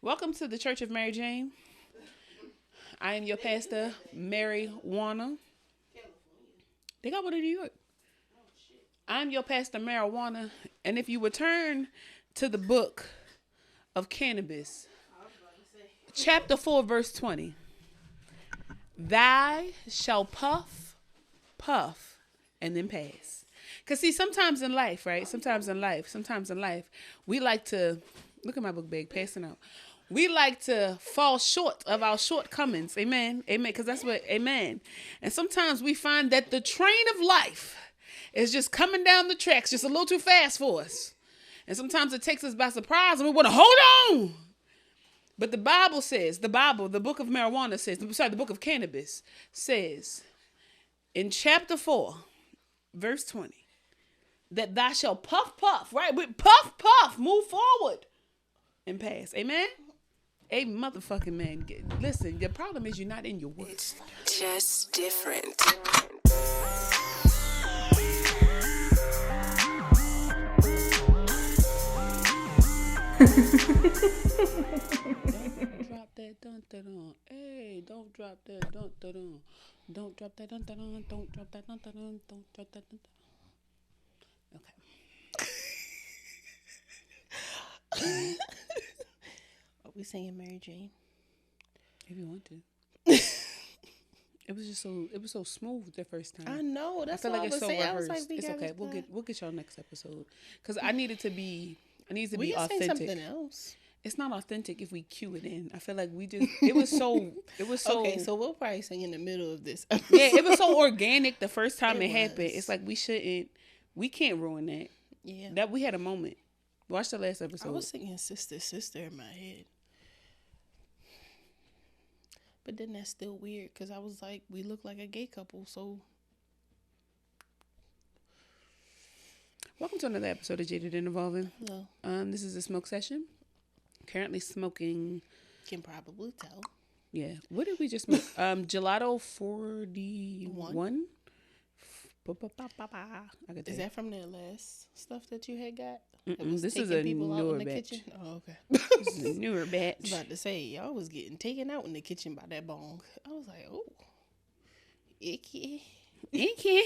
Welcome to the Church of Mary Jane. I am your pastor, Mary Warner. They got one in New York. I'm your pastor, Marijuana. And if you return to the book of Cannabis, chapter 4, verse 20. Thy shall puff, puff, and then pass. Because see, sometimes in life, right? Sometimes in life, we like to, look at my book bag, passing out. We like to fall short of our shortcomings. Amen. Amen. Because that's what, amen. And sometimes we find that the train of life is just coming down the tracks just a little too fast for us. And sometimes it takes us by surprise and we want to hold on. But the Bible says, the book of marijuana says, the book of cannabis says in chapter 4, verse 20, that thou shalt puff, puff, right? With puff, puff, move forward and pass. Amen? A motherfucking man. Listen, the problem is you're not in your woods. It's just different. Drop that dun dun dun. Hey, don't drop that dun dun dun. Don't drop that dun dun dun. Don't drop that dun dun dun. Don't drop that dun dun. Okay. Are we singing Mary Jane? If you want to. It was so smooth the first time. I know. That's I feel what like it's so saying. rehearsed. Like, It's okay. We'll get y'all next episode. Because I need to be we can authentic. say something else. It's not authentic if we cue it in. I feel like it was so Okay, so we'll probably sing in the middle of this. yeah, it was so organic the first time it happened. was. It's like we can't ruin that. Yeah. That we had a moment. Watch the last I episode. was singing Sister, Sister in my head. But then that's still weird because I was like, we look like a gay couple, so. Welcome to another episode of Jaded And Evolving. No. This is a smoke session. Currently smoking. Can probably tell. Yeah. What did we just smoke? Gelato 41. Is that from that last stuff that you had got? This is a newer batch. Kitchen? Oh, okay. This is a newer I was batch. about to say, y'all was getting taken out in the kitchen by that bong. I was like, oh, icky. Icky.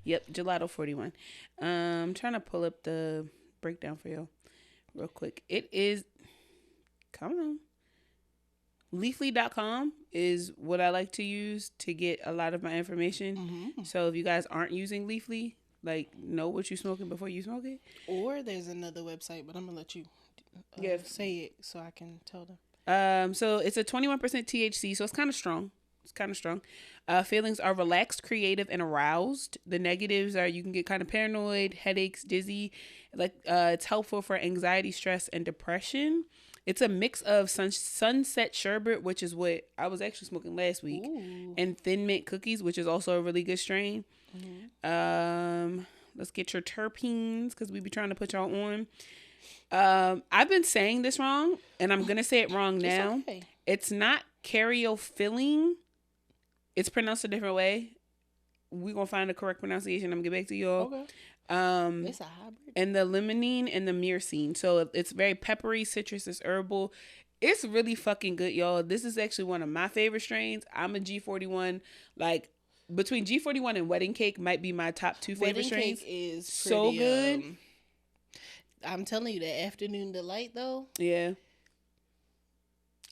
Yep, Gelato 41. I'm trying to pull up the breakdown for y'all real quick. It is, come on. Leafly.com is what I like to use to get a lot of my information. Mm-hmm. So if you guys aren't using Leafly, like, know what you're smoking before you smoke it. Or there's another website, but I'm going to let you say it so I can tell them. So it's a 21% THC, so it's kind of strong. Feelings are relaxed, creative, and aroused. The negatives are you can get kind of paranoid, headaches, dizzy. It's helpful for anxiety, stress, and depression. It's a mix of sunset sherbet, which is what I was actually smoking last week, and thin mint cookies, which is also a really good strain. Mm-hmm. Let's get your terpenes because we be trying to put y'all on. I've been saying this wrong, and I'm gonna say it wrong now. It's okay. It's not cariophyllene. It's pronounced a different way. We're gonna find the correct pronunciation. I'm gonna get back to y'all. Okay. It's a hybrid. And the limonene and the myrcene. So it's very peppery, citrus, it's herbal. It's really fucking good, y'all. This is actually one of my favorite strains. I'm a G41. Like, between G41 and Wedding Cake might be my top two favorite strains. Wedding Cake is so pretty, good. I'm telling you, the afternoon delight, though. Yeah.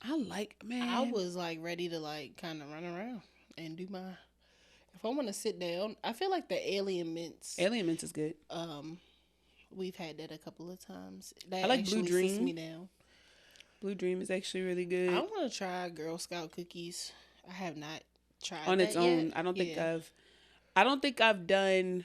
I like, man. I was, like, ready to, like, kind of run around and do my... If I want to sit down, I feel like the Alien Mints. Alien Mints is good. We've had that a couple of times. That I like Blue sits Dream. me down. Blue Dream is actually really good. I want to try Girl Scout cookies. I have not tried on that its own. yet. I don't think I've done.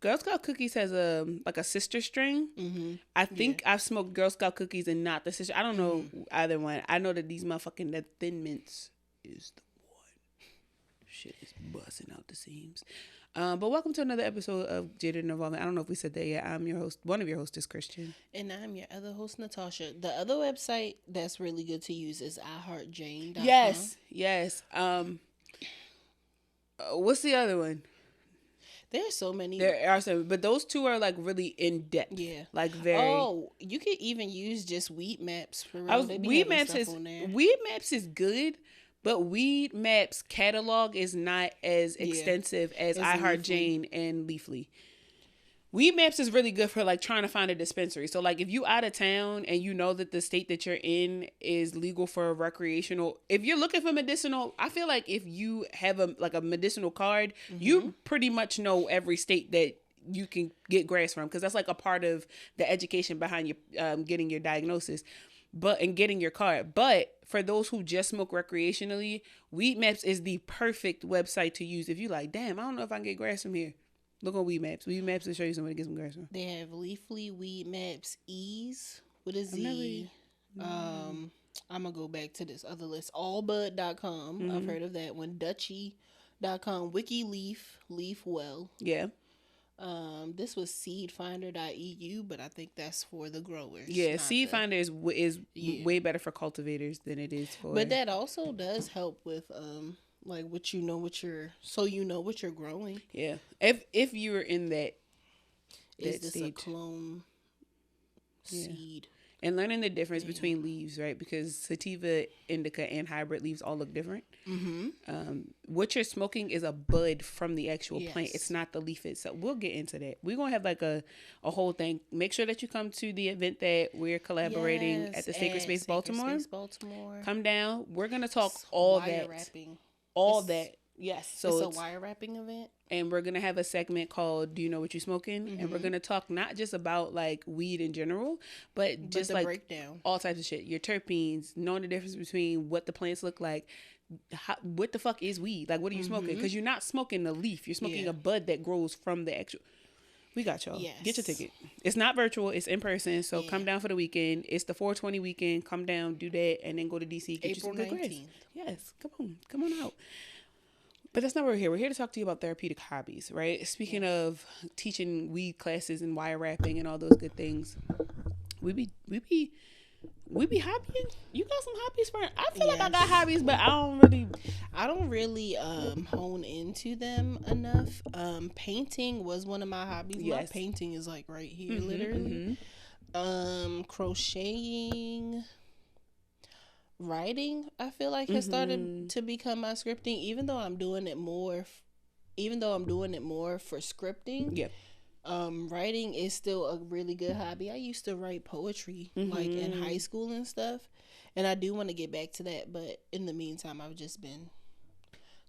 Girl Scout cookies has a sister strain. Mm-hmm. I think I've smoked Girl Scout cookies and not the sister. I don't know either one. I know that these motherfucking that Thin Mints is the one. Shit is busting out the seams. But welcome to another episode of Jaded And Evolving. I don't know if we said that yet. I'm your host. One of your hosts is Christian. And I'm your other host, Natasha. The other website that's really good to use is iHeartJane.com. Yes. What's the other one? There's so many. There are some, but those two are like really in depth. Yeah. Like very. Oh, you could even use just Weed Maps for real. They be Weed having Maps stuff on there. Weed Maps is good, but Weed Maps catalog is not as extensive as I Heart Jane and Leafly. Weed Maps is really good for like trying to find a dispensary. So like if you out of town and you know that the state that you're in is legal for recreational, if you're looking for medicinal, I feel like if you have a medicinal card, you pretty much know every state that you can get grass from, because that's like a part of the education behind your getting your diagnosis, and getting your card. But for those who just smoke recreationally, Weed Maps is the perfect website to use if you like, damn, I don't know if I can get grass from here. Look on Weed Maps. Weed Maps will show you somewhere to get some grass from. They have Leafly, Weed Maps, Ease with a Z. I'm going to go back to this other list. Allbud.com. I've heard of that one. Dutchy.com. WikiLeaf. LeafWell. Yeah. This was seedfinder.eu, but I think that's for the growers. Yeah, Seedfinder is way better for cultivators than it is for... But that also does help with... like what you know what you're growing. Yeah. If you're in that is this stage. a clone seed? And learning the difference between leaves, right? Because sativa, indica, and hybrid leaves all look different. What you're smoking is a bud from the actual plant. It's not the leaf itself. We'll get into that. We're going to have like a whole thing. Make sure that you come to the event that we're collaborating at the Sacred Space Baltimore. Come down. We're going to talk all that. Wrapping. That. Yes. So it's a wire wrapping event. And we're going to have a segment called Do You Know What You're Smoking? And we're going to talk not just about like weed in general, but just like breakdown. All types of shit. Your terpenes, knowing the difference between what the plants look like. What the fuck is weed? Like, what are you smoking? Because you're not smoking the leaf. You're smoking a bud that grows from the actual... We got y'all. Yes. Get your ticket. It's not virtual. It's in person. So come down for the weekend. It's the 420 weekend. Come down, do that, and then go to DC. Get April you some good 19th. grass. Yes. Come on out. But that's not why we're here. We're here to talk to you about therapeutic hobbies, right? Speaking of teaching weed classes and wire wrapping and all those good things, we be hobbying. You got some hobbies for? I feel like I got hobbies, but I don't really hone into them enough. Painting was one of my hobbies. Yes. My painting is like right here, literally. Crocheting. Writing, I feel like has started to become my scripting, even though I'm doing it more for scripting. Yeah. Writing is still a really good hobby. I used to write poetry like in high school and stuff, and I do want to get back to that, but in the meantime I've just been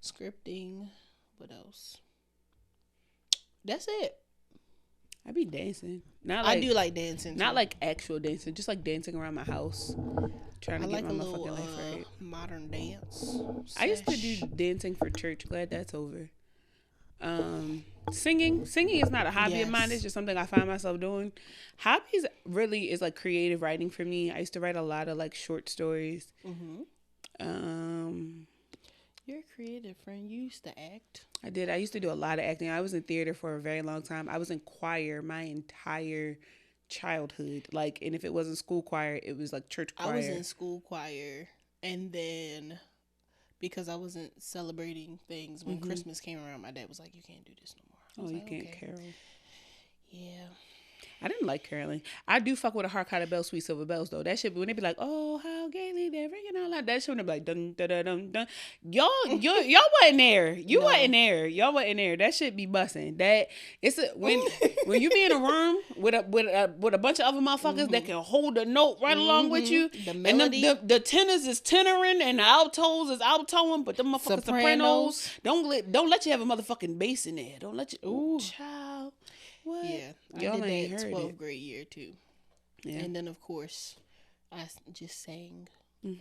scripting. What else? That's it. I be dancing. I do like dancing. Not like actual dancing, just like dancing around my house, trying to get my motherfucking life right. Modern dance. I used to do dancing for church. Glad that's over. Singing is not a hobby of mine. It's just something I find myself doing. Hobbies really is like creative writing for me. I used to write a lot of like short stories. You're a creative, friend. You used to act. I did. I used to do a lot of acting. I was in theater for a very long time. I was in choir my entire childhood. Like, and if it wasn't school choir, it was like church choir. I was in school choir, and then because I wasn't celebrating things when Christmas came around, my dad was like, "You can't do this no more." You can't carol. Yeah. I didn't like caroling. I do fuck with a Hark How the Bells, Sweet Silver Bells though. That shit, when they be like, "Oh, how gaily they're ringing out loud," that shit would be like, "Dun dun dun dun dun." Y'all wasn't there. You wasn't there. Y'all wasn't there. That shit be busting. That it's when you be in a room with a bunch of other motherfuckers that can hold a note right along with you. The melody. And the tenors is tenoring and the altos is altoing, but the motherfucking sopranos don't let you have a motherfucking bass in there. Don't let you. Ooh, child. What? Yeah, Y'all I ain't did that heard 12th it. grade year too. Yeah. And then of course I just sang at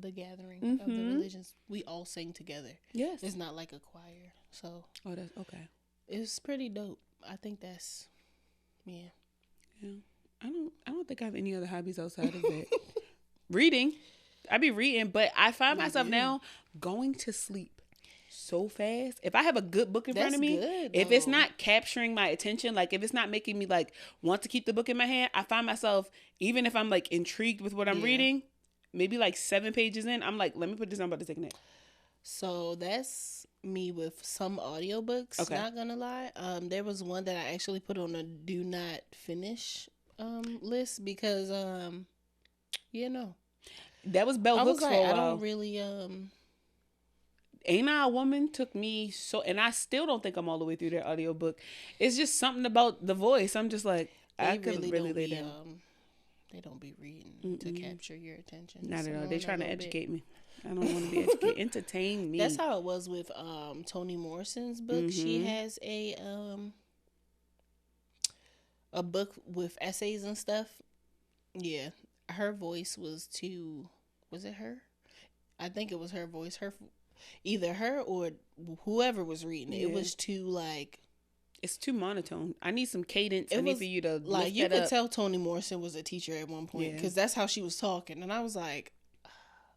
the gathering of the religions. We all sang together. Yes. It's not like a choir. So that's okay. It's pretty dope. I think that's yeah. I don't think I have any other hobbies outside of that. Reading. I be reading, but I find myself now going to sleep so fast. If I have a good book in front of me, if it's not capturing my attention, like if it's not making me like want to keep the book in my hand, I find myself, even if I'm like intrigued with what I'm reading, maybe like 7 pages in, I'm like, let me put this on, I'm about to take a nap. So that's me with some audiobooks. Okay. Not gonna lie. There was one that I actually put on a do not finish list because no. That was Bell I was Hooks like, for a I while. don't really Ain't I a Woman took me so, and I still don't think I'm all the way through their audiobook. It's just something about the voice. I'm just like, I could really lay down. They don't be reading to capture your attention. Not at all. They trying to educate me. I don't want to be educated. Entertain me. That's how it was with Toni Morrison's book. She has a book with essays and stuff. Yeah, her voice was too. Was it her? I think it was her voice. Either her or whoever was reading it. It was too like. It's too monotone. I need some cadence. I need for you to like you could up. tell Toni Morrison was a teacher at one point because that's how she was talking, and I was like,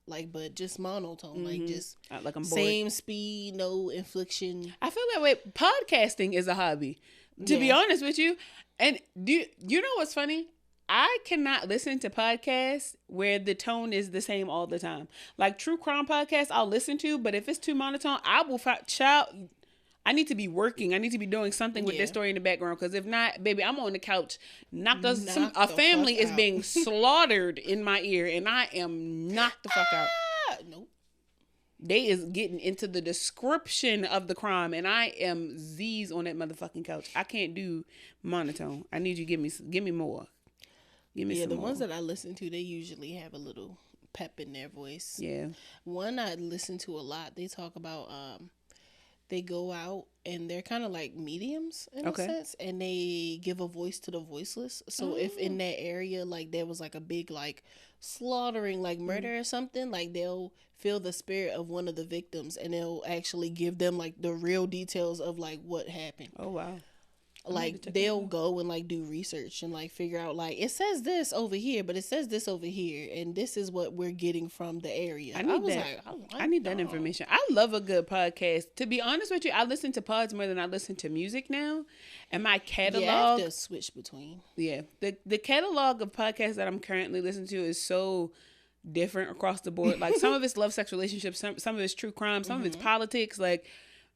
but just monotone, like just like I'm bored. Same speed, no inflection. I feel that way. Podcasting is a hobby, to be honest with you. And do you know what's funny? I cannot listen to podcasts where the tone is the same all the time. Like true crime podcasts, I'll listen to, but if it's too monotone, I will I need to be working. I need to be doing something with this story in the background. Because if not, baby, I'm on the couch. A family is being slaughtered in my ear, and I am knocked the fuck out. Nope. They is getting into the description of the crime, and I am Z's on that motherfucking couch. I can't do monotone. I need you to give me more. Give me some more. Ones that I listen to, they usually have a little pep in their voice. Yeah. One I listen to a lot, they talk about they go out and they're kind of like mediums in a sense, and they give a voice to the voiceless. So if in that area, like there was like a big like slaughtering, like murder or something, like they'll feel the spirit of one of the victims and they'll actually give them like the real details of like what happened. Oh, wow. Like they'll go and like do research and like figure out like it says this over here, but it says this over here, and this is what we're getting from the area. I need that information. I love a good podcast. To be honest with you, I listen to pods more than I listen to music now, and my catalog. Yeah, I have to switch between. Yeah, the catalog of podcasts that I'm currently listening to is so different across the board. Like some of it's love, sex, relationships, some of it's true crime, some of it's politics. Like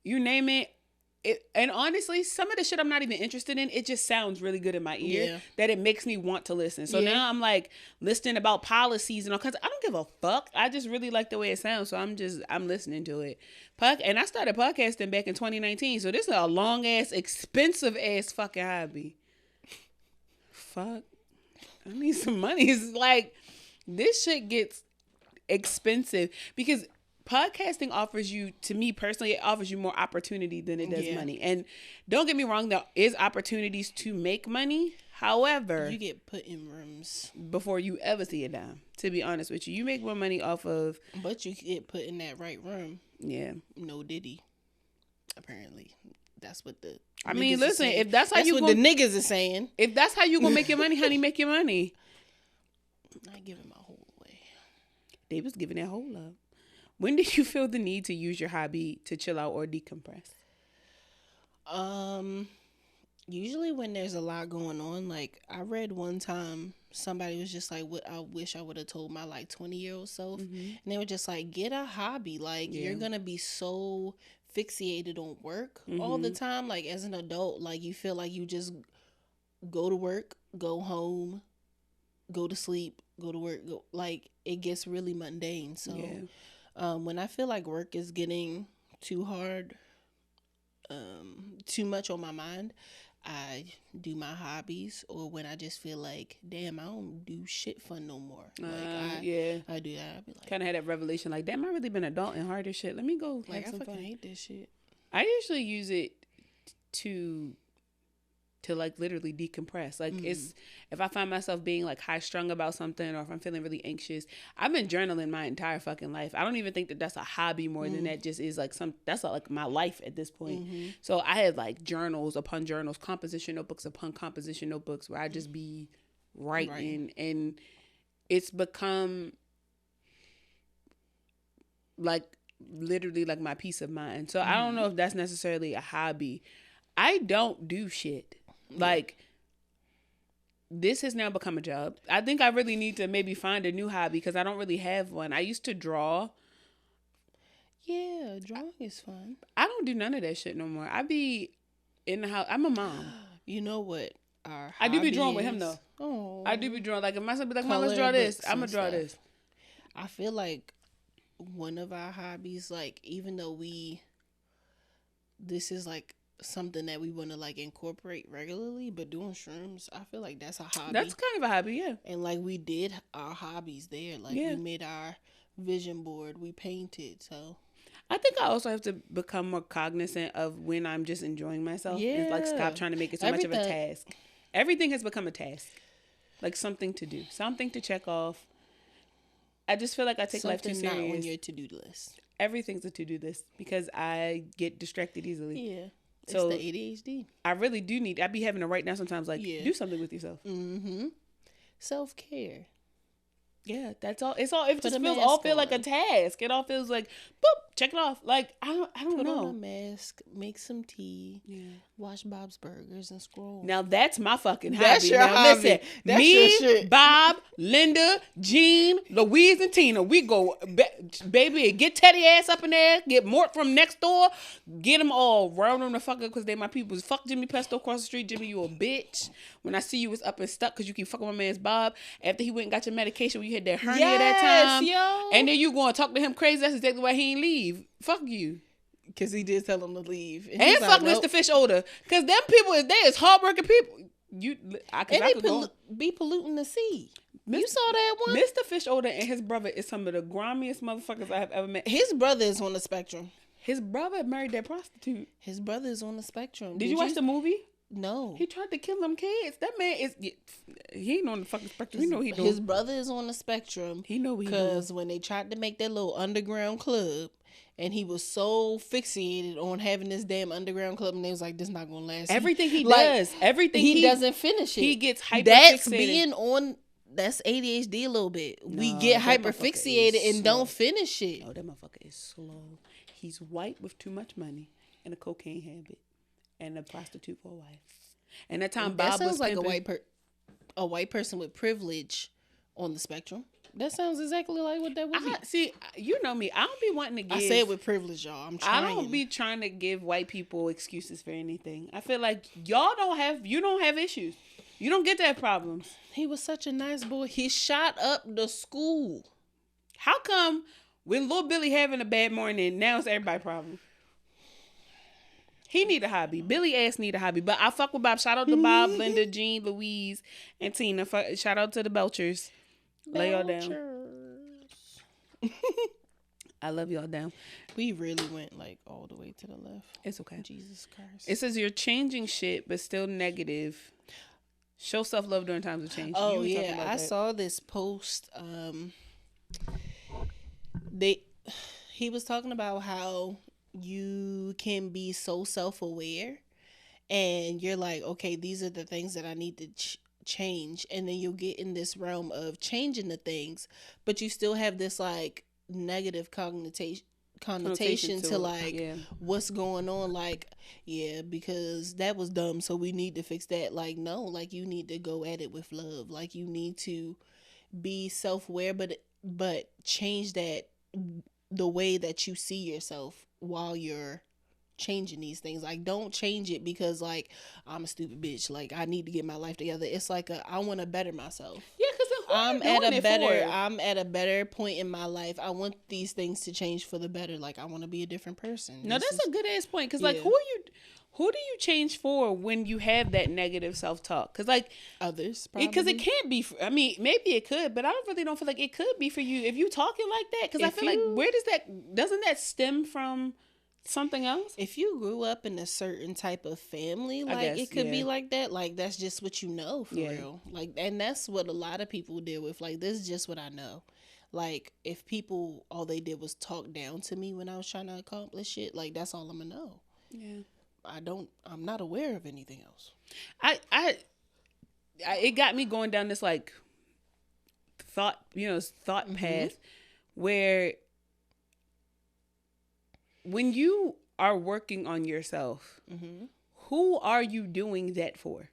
you name it. And honestly, some of the shit I'm not even interested in, it just sounds really good in my ear that it makes me want to listen. So now I'm like listening about policies and all kinds of, I don't give a fuck. I just really like the way it sounds. So I'm listening to it. And I started podcasting back in 2019. So this is a long ass, expensive ass fucking hobby. Fuck. I need some money. It's like, this shit gets expensive because podcasting offers you, to me personally, it offers you more opportunity than it does money. And don't get me wrong, there is opportunities to make money. However, you get put in rooms before you ever see a dime. To be honest with you, you make more money off of. But you get put in that right room. Yeah. No Diddy. Apparently, that's what the. I mean, listen. If that's how the niggas is saying. If that's how you gonna make your money, honey, make your money. I give it my whole away. They was giving that whole up. When did you feel the need to use your hobby to chill out or decompress? Usually when there's a lot going on. Like I read one time somebody was just like, what I wish I would have told my like 20-year-old self. And they were just like, get a hobby. Like you're gonna be so fixated on work all the time. Like as an adult, like you feel like you just go to work, go home, go to sleep, go to work, go, like it gets really mundane. So when I feel like work is getting too hard, too much on my mind, I do my hobbies. Or when I just feel like, damn, I don't do shit fun no more. Like I do that. I'd be like, kind of had that revelation, like, damn, I really been adult and hard as shit. Let me go like have some I fucking fun. hate this shit. I usually use it to like literally decompress. Like it's, if I find myself being like high strung about something, or if I'm feeling really anxious, I've been journaling my entire fucking life. I don't even think that that's a hobby more than that just is like that's like my life at this point. So I had like journals upon journals, composition notebooks upon composition notebooks where I just be writing. And it's become like literally like my peace of mind. So I don't know if that's necessarily a hobby. I don't do shit. Like, this has now become a job. I think I really need to maybe find a new hobby because I don't really have one. I used to draw. Yeah, drawing is fun. I don't do none of that shit no more. I be in the house. I'm a mom. You know what our I do be drawing hobby with him is? though. Oh, I do be drawing. Like if my son be like, "Mom, let's Color draw this," books I'm gonna and draw stuff. this. I feel like one of our hobbies, like even though this is like something that we want to like incorporate regularly, but doing shrooms, I feel like that's a hobby. That's kind of a hobby, yeah. And like we did our hobbies there, like Yeah. we made our vision board, we painted. So I think I also have to become more cognizant of when I'm just enjoying myself and like Yeah. stop trying to make it so much of a Everything. task. Everything has become a task, like something to do, something to check off. I just feel like I take life too something not on serious. your to-do list. Everything's a to-do list because I get distracted easily. Yeah. So It's the ADHD. I really do need. I be having to write down sometimes. Like, Yeah. do something with yourself. Mm-hmm. Self-care. Yeah, that's all. It's all. It Put just a feels mask all feel like a on. task. It all feels like boop. Check it off. Like I don't Put know. on a mask, make some tea, Yeah. watch Bob's Burgers, and scroll. Now that's my fucking hobby. That's your Now hobby. listen, That's me, your shit. Bob, Linda, Jean, Louise, and Tina, we go, baby, get Teddy ass up in there, get Mort from next door, get them all, round them the fuck up because they my peoples. Fuck Jimmy Pesto across the street. Jimmy, you a bitch. When I see you was up and stuck because you keep fucking my man's Bob after he went and got your medication when you had that hernia that time. Yo. And then you going to talk to him crazy. That's exactly why he ain't leave. Fuck you. Because he did tell him to leave. And he's fuck like, nope. Mr. Fish Odor. Because them people is hardworking people. I And could go. be polluting the sea. You saw that one? Mr. Fish Odor and his brother is some of the grimiest motherfuckers I have ever met. His brother is on the spectrum. His brother married that prostitute. His brother is on the spectrum. Did you watch the movie? No. He tried to kill them kids. That man is. He ain't on the fucking spectrum. He know what he doing. His brother is on the spectrum. He know what he doing. Because when they tried to make that little underground club, and he was so fixated on having this damn underground club, and they was like, "This not gonna last." Everything he like, does, everything he doesn't finish it. He gets hyper That's fixated. being on. That's ADHD a little bit. We No, get that hyper motherfucker fixated is and don't slow. finish it. Oh, that motherfucker is slow. He's white with too much money and a cocaine habit and a prostitute for a wife. And that time That Bob sounds was like pimping, a white person with privilege on the spectrum. That sounds exactly like what that would be. see, you know me. I don't be wanting to give. I said with privilege, y'all. I'm trying. I don't be trying to give white people excuses for anything. I feel like you don't have issues. You don't get that problems. He was such a nice boy. He shot up the school. How come when little Billy having a bad morning, now it's everybody's problem? He need a hobby. Billy ass need a hobby. But I fuck with Bob. Shout out to Bob, Linda, Jean, Louise, and Tina. Shout out to the Belchers. Lay y'all down. I love y'all down. We really went like all the way to the left. It's okay. Jesus Christ. It says you're changing shit, but still negative. Show self-love during times of change. Oh You were talking yeah, about I that. saw this post. He was talking about how you can be so self-aware, and you're like, okay, these are the things that I need to change, and then you'll get in this realm of changing the things, but you still have this like negative connotation to like what's going on, like, yeah, because that was dumb, so we need to fix that. Like, no, like you need to go at it with love. Like you need to be self-aware, but change that, the way that you see yourself while you're changing these things. Like, don't change it because like I'm a stupid bitch, like I need to get my life together. It's like I want to better myself. Yeah, because I'm at a better point in my life. I want these things to change for the better. Like I want to be a different person. No, that's a good ass point. Because like, Yeah. who do you change for when you have that negative self-talk? Because like Others, because it probably. can't be. I mean, maybe it could, but I don't feel like it could be for you if you talking like that. Because I If feel like you- where doesn't that stem from something else? If you grew up in a certain type of family, like guess, it could be yeah. like that. Like that's just what you know for Yeah. real. Like, and that's what a lot of people deal with. Like, this is just what I know. Like, if people all they did was talk down to me when I was trying to accomplish shit, like that's all I'm gonna know. Yeah. I'm not aware of anything else. It got me going down this like thought path where when you are working on yourself, who are you doing that for?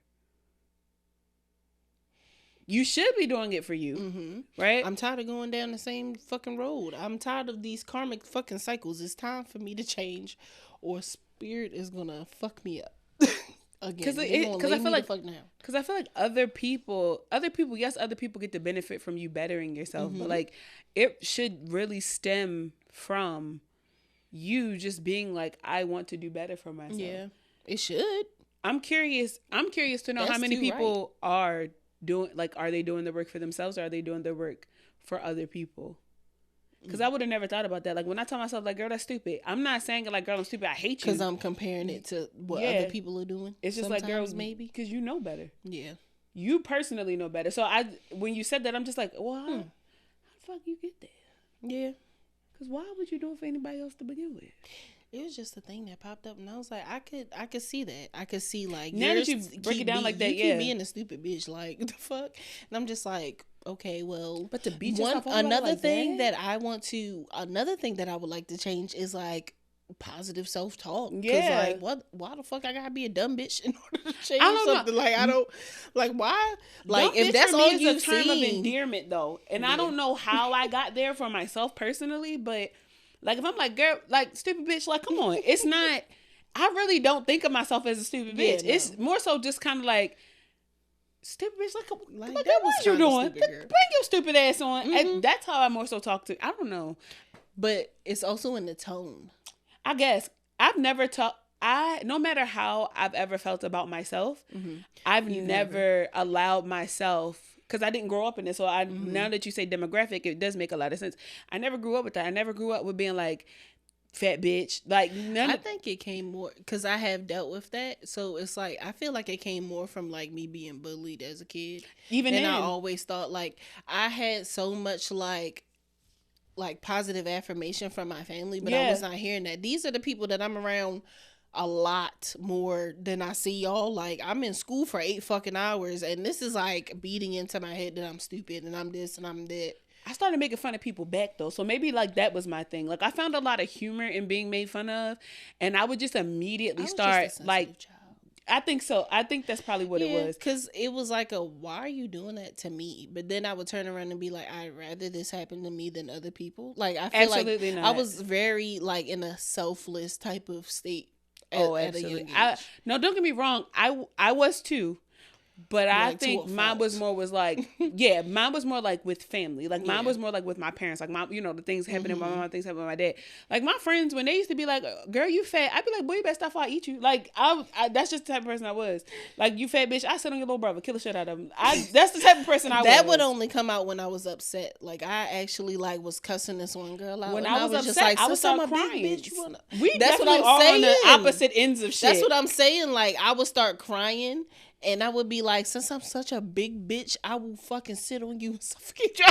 You should be doing it for you, right? I'm tired of going down the same fucking road. I'm tired of these karmic fucking cycles. It's time for me to change, or spirit is gonna fuck me up again. Because I feel like other people, yes, other people get to benefit from you bettering yourself, but like it should really stem from you just being like, I want to do better for myself. Yeah, it should. I'm curious to know how many people are doing, like, are they doing the work for themselves, or are they doing the work for other people? Because I would have never thought about that. Like, when I tell myself, like, girl, that's stupid, I'm not saying it like, girl, I'm stupid, I hate you. Because I'm comparing it to what other people are doing. It's just like, girl, maybe. Because you know better. Yeah. You personally know better. So when you said that, I'm just like, well, how the fuck you get there? Yeah. Because why would you do it for anybody else to begin with? It was just a thing that popped up, and I was like, I could see that. I could see, like, now that you break it down like that, you keep being a stupid bitch, like, the fuck? And I'm just like, okay, well, but to beat yourself up another like thing that I would like to change is, like, positive self-talk. Yeah. Like, why the fuck I gotta be a dumb bitch in order to change something? Like, I don't, like, why? Like, dumb if that's all you've seen. It's a term of endearment, though. And I don't know how I got there for myself personally, but... Like, if I'm like, girl, like, stupid bitch, like, come on. It's not, I really don't think of myself as a stupid bitch. Yeah, no. It's more so just kind of like, stupid bitch, like girl, what you doing? Bring your stupid ass on. And that's how I more so talk to, I don't know. But it's also in the tone. I guess. I've never no matter how I've ever felt about myself, I've never allowed myself, because I didn't grow up in this. So now that you say demographic, it does make a lot of sense. I never grew up with that. I never grew up with being like, fat bitch. Like, I think it came more, because I have dealt with that. So it's like, I feel like it came more from like me being bullied as a kid. And I always thought, like, I had so much like positive affirmation from my family, but I was not hearing that. These are the people that I'm around a lot more than I see y'all. Like, I'm in school for 8 fucking hours, and this is like beating into my head that I'm stupid and I'm this and I'm that. I started making fun of people back though, so maybe like that was my thing. Like, I found a lot of humor in being made fun of, and I would just immediately start like child. I think so. I think that's probably what it was. Because it was like why are you doing that to me? But then I would turn around and be like, I'd rather this happen to me than other people. Like, I feel absolutely like not. I was very like in a selfless type of state. Absolutely. No, don't get me wrong. I was too. But like, I think mine was more like with family. Like, mine was more like with my parents. Like, the things happening with my mom, things happening with my dad. Like, my friends, when they used to be like, girl, you fat, I'd be like, boy, you better stop before I eat you. Like, I that's just the type of person I was. Like, you fat bitch, I sit on your little brother, kill the shit out of him. That's the type of person I was. That would only come out when I was upset. Like, I actually like was cussing this one girl out. When I was upset, just like, I was start crying. Bitch, that's what I'm saying. On the opposite ends of shit. That's what I'm saying. Like, I would start crying. And I would be like, since I'm such a big bitch, I will fucking sit on you and suffocate you.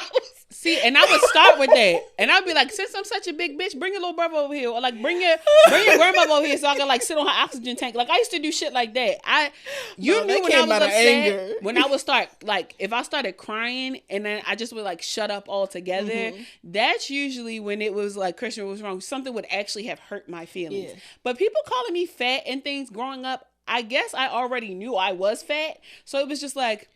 See, and I would start with that. And I'd be like, since I'm such a big bitch, bring your little brother over here. Or like, bring your grandmother over here so I can like sit on her oxygen tank. Like, I used to do shit like that. You knew when I was upset, anger. When I would start, like, if I started crying and then I just would like shut up altogether, that's usually when it was like, Christian was wrong. Something would actually have hurt my feelings. Yeah. But people calling me fat and things growing up, I guess I already knew I was fat. So it was just like,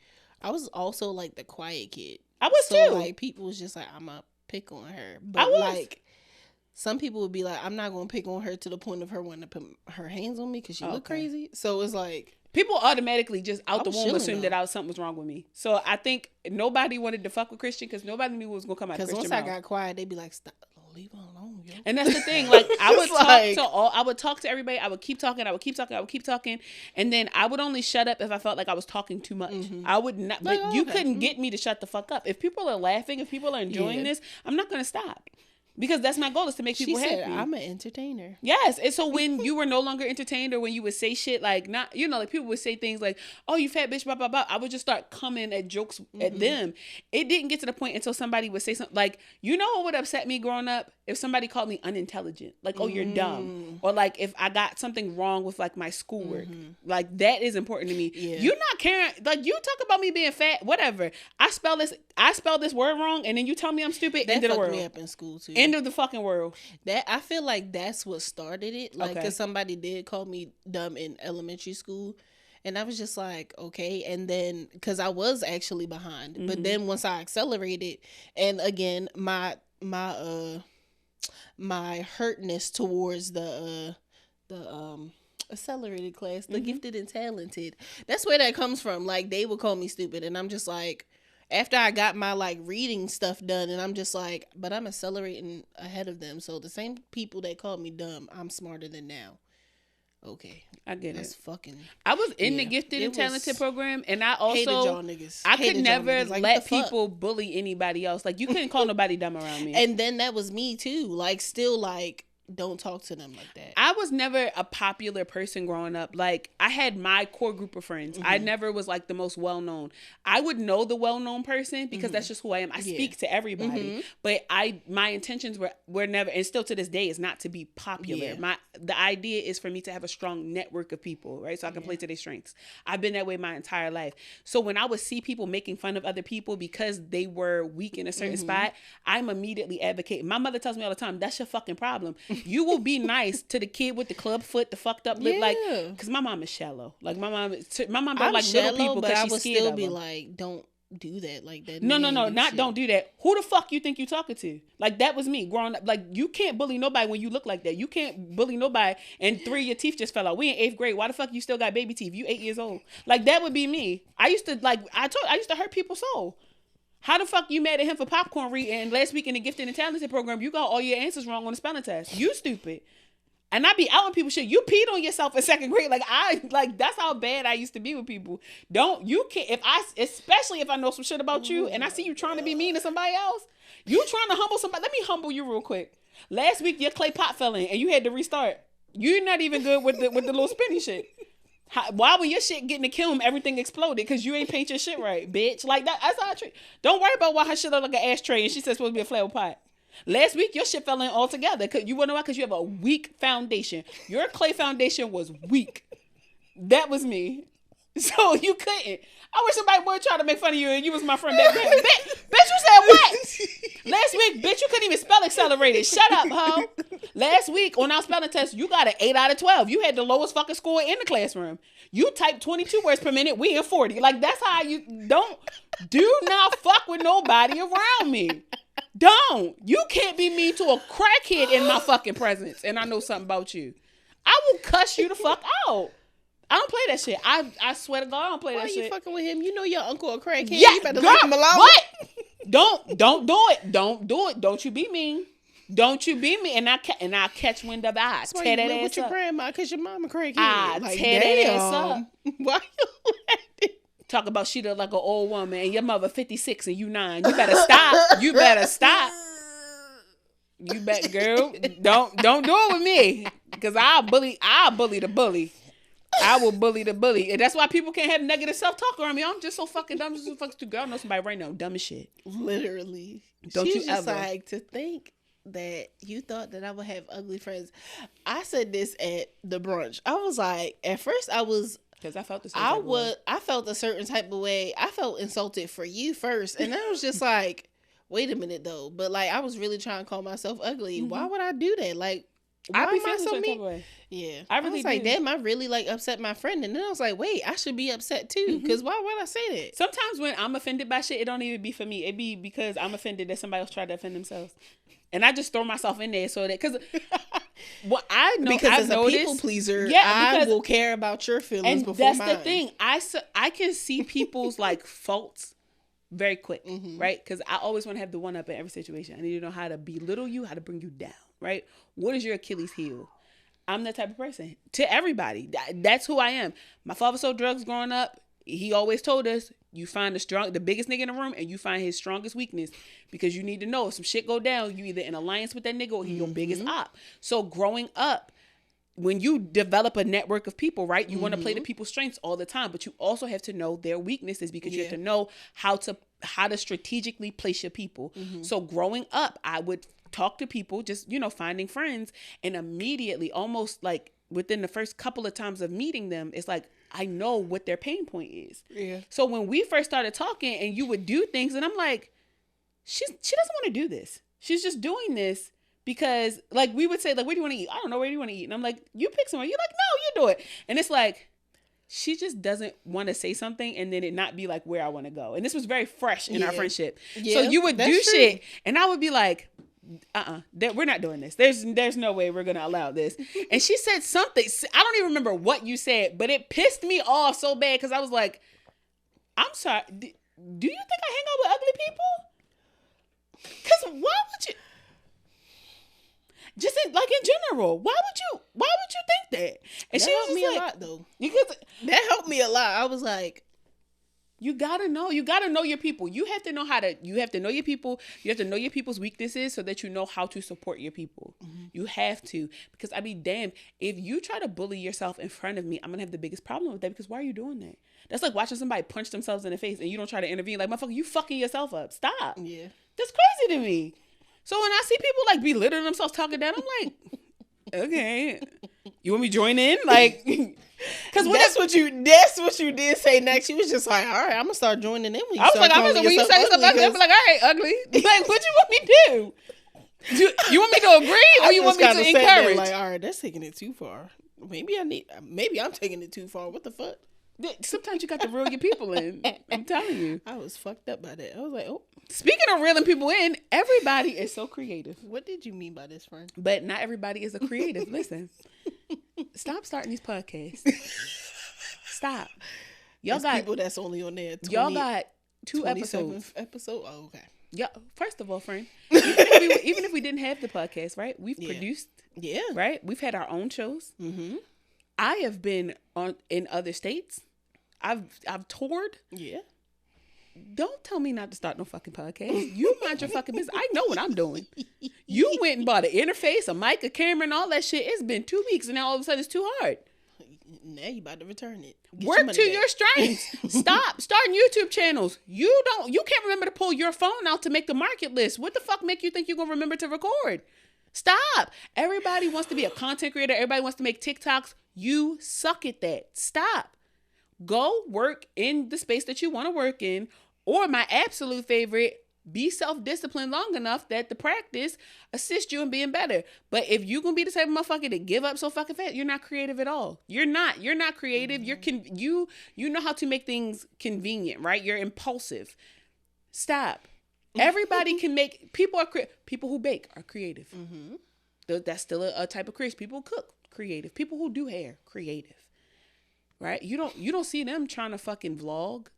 I was also like the quiet kid. I was too. Like, people was just like, I'm going to pick on her. But like, some people would be like, I'm not going to pick on her to the point of her wanting to put her hands on me because she look crazy. So it's like, people automatically just out the womb assumed that something was wrong with me. So I think nobody wanted to fuck with Christian because nobody knew what was going to come out of Christian mouth. Because once I got quiet, they'd be like, stop. Leave her alone, yo. And that's the thing. Like, I would talk to everybody. I would keep talking. And then I would only shut up if I felt like I was talking too much. I would not. But you couldn't get me to shut the fuck up. If people are laughing, if people are enjoying this, I'm not going to stop. Because that's my goal, is to make people happy. I'm an entertainer. Yes. And so when you were no longer entertained, or when you would say shit like, not, like people would say things like, oh, you fat bitch, blah, blah, blah. I would just start coming at jokes at them. It didn't get to the point until somebody would say something like, what would upset me growing up? If somebody called me unintelligent, like, oh, you're dumb. Or like, if I got something wrong with like my schoolwork, like, that is important to me. Yeah. You're not caring. Like, you talk about me being fat, whatever. I spell this word wrong, and then you tell me I'm stupid. That end of the world. Me up in school too. End of the fucking world. That, I feel like that's what started it. Like, because somebody did call me dumb in elementary school. And I was just like, okay. And then, because I was actually behind. But then once I accelerated, and again, my hurtness towards the accelerated class, the gifted and talented, that's where that comes from. Like, they would call me stupid, and I'm just like, after I got my like reading stuff done, and I'm just like, but I'm accelerating ahead of them, so the same people that called me dumb, I'm smarter than now. Okay, I get that's it. fucking. I was in the gifted and talented program, and I also hated y'all niggas. I could Hated y'all never niggas. Like, let people bully anybody else. Like, you couldn't call nobody dumb around me. And then that was me too. Like, still like, don't talk to them like that. I was never a popular person growing up. Like, I had my core group of friends. I never was like the most well-known. I would know the well-known person because that's just who I am. I speak to everybody, but my intentions were never, and still to this day, is not to be popular. The idea is for me to have a strong network of people, right? So I can play to their strengths. I've been that way my entire life. So when I would see people making fun of other people because they were weak in a certain spot, I'm immediately advocating. My mother tells me all the time, that's your fucking problem. You will be nice to the kid with the club foot, the fucked up lip, like, because my mom is shallow. Like, my mom don't like little people because she's scared of them. But I would still be like, don't do that. Like that. No, not don't do that. Who the fuck you think you talking to? Like, that was me growing up. Like, you can't bully nobody when you look like that. You can't bully nobody and 3 of your teeth just fell out. We in 8th grade. Why the fuck you still got baby teeth? You 8 years old. Like, that would be me. I used to hurt people's soul. How the fuck you mad at him for popcorn reading? And last week in the gifted and talented program, you got all your answers wrong on the spelling test. You stupid. And I be out on people shit. You peed on yourself in 2nd grade. Like that's how bad I used to be with people. Especially if I know some shit about you and I see you trying to be mean to somebody else. You trying to humble somebody. Let me humble you real quick. Last week your clay pot fell in and you had to restart. You're not even good with the little spinny shit. Why when your shit getting to kiln, everything exploded because you ain't paint your shit right, bitch? Like that's how I treat. Don't worry about why her shit look like an ashtray and she said it's supposed to be a flower pot. Last week your shit fell in altogether. Cause you wanna know why? Because you have a weak foundation. Your clay foundation was weak. That was me. So you couldn't. I wish somebody would try to make fun of you and you was my friend back then. Bitch, you said what? Last week, bitch, you couldn't even spell accelerated. Shut up, ho. Last week on our spelling test, you got an 8 out of 12. You had the lowest fucking score in the classroom. You typed 22 words per minute. We in 40. Like, that's how you do not fuck with nobody around me. Don't. You can't be mean to a crackhead in my fucking presence. And I know something about you. I will cuss you the fuck out. I don't play that shit. I swear to God, I don't play that shit. Why you fucking with him? You know your uncle a crackhead. Yeah, you better girl, leave him alone. What? Don't do it. Don't do it. Don't you be mean. Don't you be mean. And I'll catch wind of the eye. Tear that ass with your up. grandma because your mama crackhead. I like, tear that ass up. Why you laughing? Talk about she look like an old woman and your mother 56 and you 9. You better stop. You better stop. You bet, girl. Don't do it with me. Because I'll bully the bully. I will bully the bully. And that's why people can't have negative self-talk around me. I'm just so fucking dumb. Just so fucking stupid. I know somebody right now dumb as shit. Literally. Don't She's you just ever. like, to think that you thought that I would have ugly friends. I said this at the brunch. I was like, at first I was... Because I felt the same type of way. I felt a certain type of way. I felt insulted for you first. And I was just like, wait a minute though. But like, I was really trying to call myself ugly. Mm-hmm. Why would I do that? Like, why I be am I feeling so some type mean? of way. Yeah. I really was like, do. damn, I really like upset my friend. And then I was like, wait, I should be upset too. Because why would I say that? Sometimes when I'm offended by shit, it don't even be for me. It be because I'm offended that somebody else tried to offend themselves. And I just throw myself in there so that, because what I know, because I've as noticed, a people pleaser, yeah, I will care about your feelings and before that's mine. the thing. I can see people's like faults very quick, right? Because I always want to have the one up in every situation. I need to know how to belittle you, how to bring you down, right? What is your Achilles heel? I'm that type of person to everybody. That's who I am. My father sold drugs growing up. He always told us, you find the biggest nigga in the room and you find his strongest weakness, because you need to know if some shit go down, you either in alliance with that nigga or he your biggest op. So growing up, when you develop a network of people, right, you want to play to people's strengths all the time, but you also have to know their weaknesses, because you have to know how to strategically place your people. So growing up, I would talk to people, just, finding friends, and immediately, almost like within the first couple of times of meeting them, it's like, I know what their pain point is. Yeah. So when we first started talking and you would do things and I'm like, she doesn't want to do this. She's just doing this because, like, we would say, like, where do you want to eat? I don't know. Where do you want to eat? And I'm like, you pick somewhere. You're like, no, you do it. And it's like, she just doesn't want to say something and then it not be like where I want to go. And this was very fresh in our friendship. So you would do shit and I would be like, we're not doing this. There's no way we're going to allow this. And she said something. I don't even remember what you said, but it pissed me off so bad because I was like, I'm sorry. Do you think I hang out with ugly people? Because why would you? Just in general, why would you think that? And that she helped was me like, a lot though. Because that helped me a lot. I was like, you gotta know your people. You have to know your people. You have to know your people's weaknesses so that you know how to support your people. Mm-hmm. You have to, because I be damned if you try to bully yourself in front of me, I'm gonna have the biggest problem with that. Because why are you doing that? That's like watching somebody punch themselves in the face and you don't try to intervene. Like, motherfucker, you fucking yourself up. Stop. Yeah, that's crazy to me. So when I see people like belittling themselves talking down, I'm like, okay, you want me to join in? Like, because that's what you did say next. She was just like, all right, I'm gonna start joining in. When you when you say stuff ugly, I'm like, all right, ugly. Like, what you want me to do? You want me to agree or you want me to encourage? Like, all right, that's taking it too far. Maybe I'm taking it too far. What the fuck? Sometimes you got to reel your people in. I'm telling you. I was fucked up by that. I was like, oh. Speaking of reeling people in, everybody is so creative. What did you mean by this, friend? But not everybody is a creative. Listen. Stop starting these podcasts. Stop. Y'all got people that's only on there. Y'all got 2 episodes. Oh, okay. Yeah. First of all, friend, even if we didn't have the podcast, right? We've produced. Yeah. Right? We've had our own shows. Mm-hmm. I have been in other states. I've toured. Yeah. Don't tell me not to start no fucking podcast. You mind your fucking business. I know what I'm doing. You went and bought an interface, a mic, a camera, and all that shit. It's been 2 weeks, and now all of a sudden it's too hard. Now you about to return it. Work to your strengths. Stop starting YouTube channels. You can't remember to pull your phone out to make the market list. What the fuck make you think you're gonna remember to record? Stop. Everybody wants to be a content creator. Everybody wants to make TikToks. You suck at that. Stop. Go work in the space that you want to work in. Or my absolute favorite, be self-disciplined long enough that the practice assists you in being better. But if you're going to be the type of motherfucker to give up so fucking fast, you're not creative at all. You're not creative. You know how to make things convenient, right? You're impulsive. Stop. Everybody can make, people who bake are creative. Mm-hmm. That's still a type of creative. People who cook, creative. People who do hair, creative. Right? You don't see them trying to fucking vlog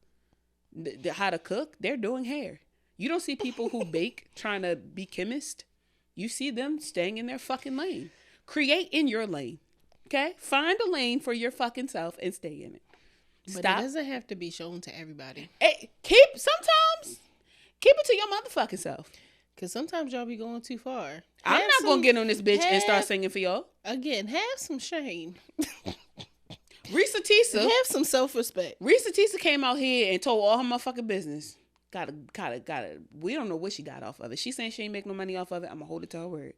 how to cook. They're doing hair. You don't see people who bake trying to be chemist. You see them staying in their fucking lane. Create in your lane. Okay? Find a lane for your fucking self and stay in it. But it doesn't have to be shown to everybody. Sometimes keep it to your motherfucking self. Because sometimes y'all be going too far. I'm not going to get on this bitch and start singing for y'all. Again, have some shame. Risa Tisa. Have some self-respect. Risa Tisa came out here and told all her motherfucking business. Gotta. We don't know what she got off of it. She saying she ain't make no money off of it. I'm going to hold it to her word.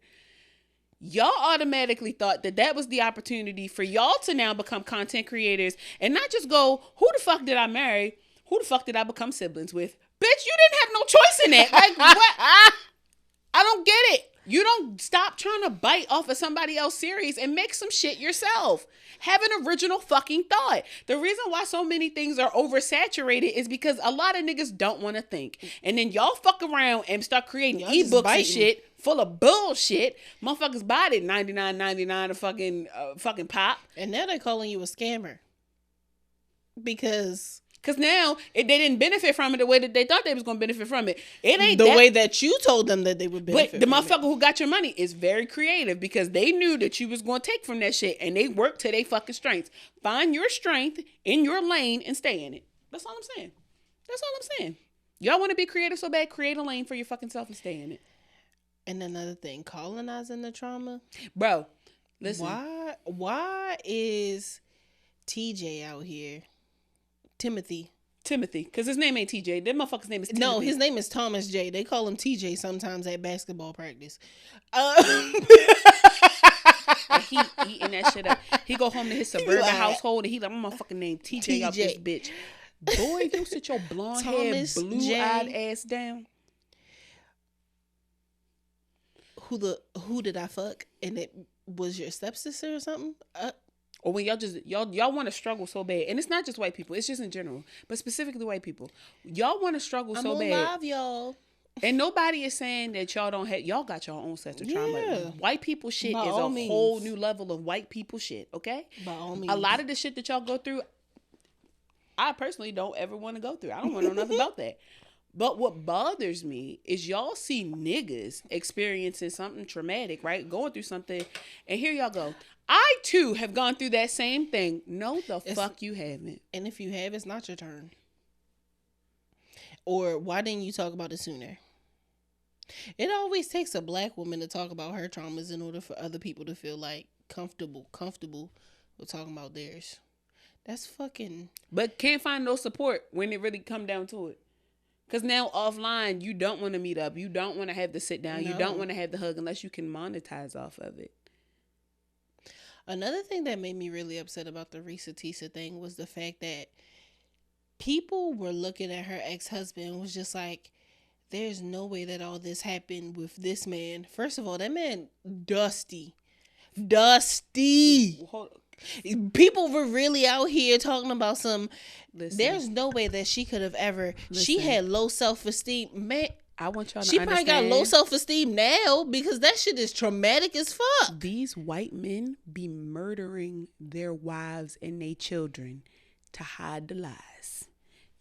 Y'all automatically thought that was the opportunity for y'all to now become content creators and not just go, who the fuck did I marry? Who the fuck did I become siblings with? Bitch, you didn't have no choice in that. Like, what? I don't get it. You don't stop trying to bite off of somebody else's series and make some shit yourself. Have an original fucking thought. The reason why so many things are oversaturated is because a lot of niggas don't want to think. And then y'all fuck around and start creating ebooks and shit full of bullshit. Motherfuckers buy it $99.99 a fucking pop. And now they're calling you a scammer. Because now they didn't benefit from it the way that they thought they was going to benefit from it. It ain't the way that you told them that they would benefit. But the motherfucker who got your money is very creative because they knew that you was going to take from that shit and they worked to their fucking strengths. Find your strength in your lane and stay in it. That's all I'm saying. Y'all want to be creative so bad, create a lane for your fucking self and stay in it. And another thing, colonizing the trauma. Bro, listen. Why is TJ out here? Timothy, because his name ain't TJ. That motherfucker's name is Timothy. No, his name is Thomas J. They call him TJ sometimes at basketball practice. He eating that shit up. He go home to his suburban household and he like, my motherfucking name TJ up this bitch. Boy, you sit your blonde hair, blue-eyed ass down. Who did I fuck? And it was your stepsister or something? Or when y'all want to struggle so bad, and it's not just white people, it's just in general, but specifically white people. Y'all want to struggle so bad. I'm alive, y'all. And nobody is saying that y'all don't have, y'all got your own sets of trauma. Yeah. White people shit By is all a means. whole new level of white people shit, okay? By all means. A lot of the shit that y'all go through, I personally don't ever want to go through. I don't want to know nothing about that. But what bothers me is y'all see niggas experiencing something traumatic, right? Going through something, and here y'all go. I too have gone through that same thing. No, fuck you haven't. And if you have, it's not your turn. Or why didn't you talk about it sooner? It always takes a black woman to talk about her traumas in order for other people to feel like comfortable with talking about theirs. That's fucking... But can't find no support when it really come down to it. Because now offline, you don't want to meet up. You don't want to have the sit down. No. You don't want to have the hug unless you can monetize off of it. Another thing that made me really upset about the Risa Tisa thing was the fact that people were looking at her ex-husband and was just like, there's no way that all this happened with this man. First of all, that man, dusty. People were really out here talking about some... Listen, there's no way that she could have ever... She had low self-esteem. Man, I want y'all to she understand. probably got low self-esteem now because that shit is traumatic as fuck. These white men be murdering their wives and their children to hide the lies.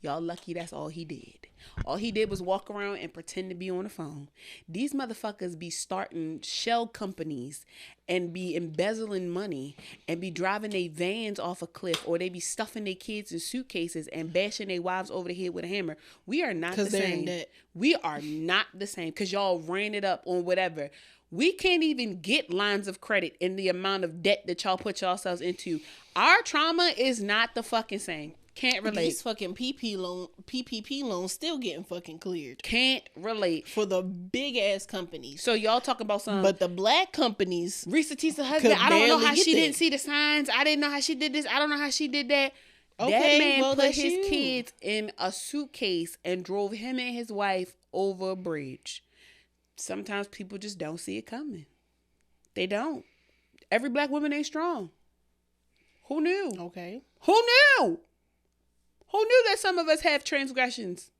Y'all lucky that's all he did. All he did was walk around and pretend to be on the phone. These motherfuckers be starting shell companies and be embezzling money and be driving their vans off a cliff, or they be stuffing their kids in suitcases and bashing their wives over the head with a hammer. We are not the same. We are not the same because y'all ran it up on whatever. We can't even get lines of credit in the amount of debt that y'all put yourselves into. Our trauma is not the fucking same. Can't relate. These fucking PPP loans still getting fucking cleared. Can't relate. For the big ass companies. So y'all talk about some. But the black companies. Risa Tisa husband, I don't know how she didn't see the signs. I didn't know how she did this. I don't know how she did that. Okay, that man put his kids in a suitcase and drove him and his wife over a bridge. Sometimes people just don't see it coming. They don't. Every black woman ain't strong. Who knew? Okay. Who knew? Who knew that some of us have transgressions?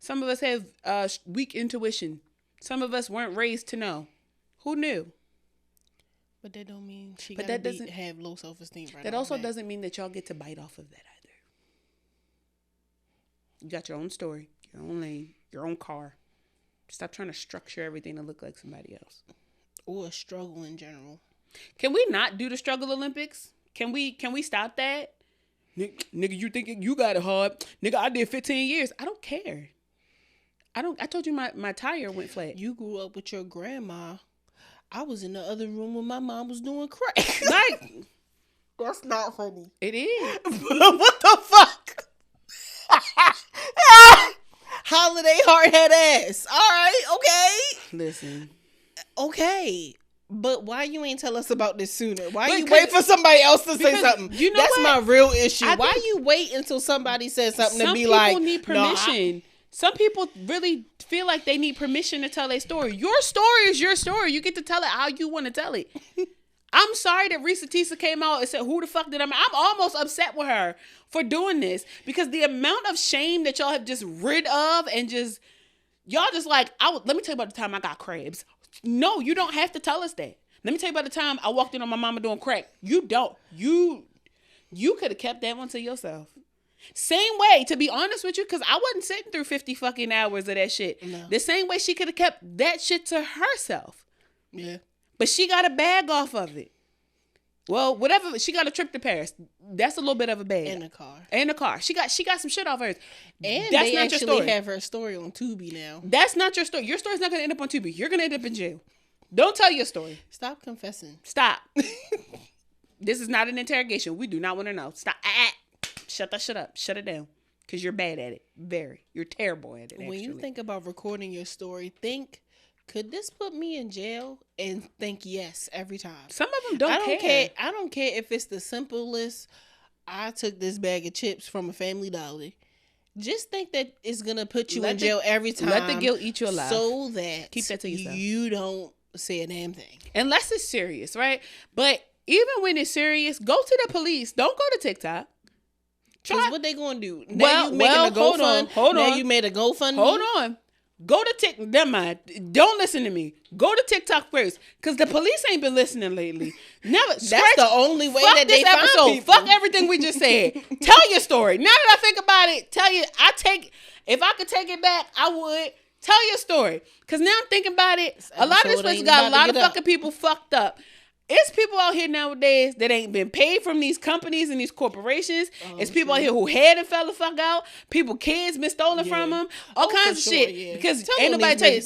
Some of us have weak intuition. Some of us weren't raised to know. Who knew? But that don't mean she doesn't have low self-esteem. Right. That also doesn't mean that y'all get to bite off of that either. You got your own story, your own lane, your own car. Stop trying to structure everything to look like somebody else. Or a struggle in general. Can we not do the struggle Olympics? Can we stop that? Nigga, you think you got it hard. Nigga, I did 15 years. I don't care. I told you my tire went flat. You grew up with your grandma. I was in the other room when my mom was doing crack. Like, that's not funny. It is. What the fuck? Holiday hard head ass. All right, okay. Listen. Okay. But why you ain't tell us about this sooner? Why you wait for somebody else to say something? You know that's what? my real issue. Why you wait until somebody says something to be like, some people need permission. Some people really feel like they need permission to tell their story. Your story is your story. You get to tell it how you want to tell it. I'm sorry that Risa Tisa came out and said, who the fuck did I'm almost upset with her for doing this because the amount of shame that y'all have just rid of and just, y'all just like, let me tell you about the time I got crabs. No, you don't have to tell us that. Let me tell you about the time I walked in on my mama doing crack. You don't. You could have kept that one to yourself. Same way, to be honest with you, because I wasn't sitting through 50 fucking hours of that shit. No. The same way she could have kept that shit to herself. Yeah. But she got a bag off of it. Well, whatever. She got a trip to Paris. That's a little bit of a bag. In the car. In the car. She got some shit off hers. And that's they not actually your story. Have her story on Tubi now. That's not your story. Your story's not going to end up on Tubi. You're going to end up in jail. Don't tell your story. Stop confessing. Stop. This is not an interrogation. We do not want to know. Stop. Shut that shit up. Shut it down. Because you're bad at it. Very. You're terrible at it, When you think about recording your story, think, could this put me in jail? And think yes every time. Some of them don't care. I don't care if it's the simplest, I took this bag of chips from a Family Dollar. Just think that it's going to put you in jail every time. Let the guilt eat you alive. So that keep that to yourself. You don't say a damn thing. Unless it's serious, right? But even when it's serious, go to the police. Don't go to TikTok. Because what they gonna do? Now you making a GoFund. Hold on. Now you made a GoFundMe. Hold on. Go to TikTok. Never mind. Don't listen to me. Go to TikTok first. Because the police ain't been listening lately. Never. That's the only way that they find people. Fuck everything we just said. Tell your story. Now that I think about it, if I could take it back, I would. Tell your story. Because now I'm thinking about it. A lot of this place got a lot of fucking people fucked up. It's people out here nowadays that ain't been paid from these companies and these corporations. It's people out here who had and fell the fuck out. Kids been stolen from them. All kinds of shit. Yeah. Because ain't nobody tell you.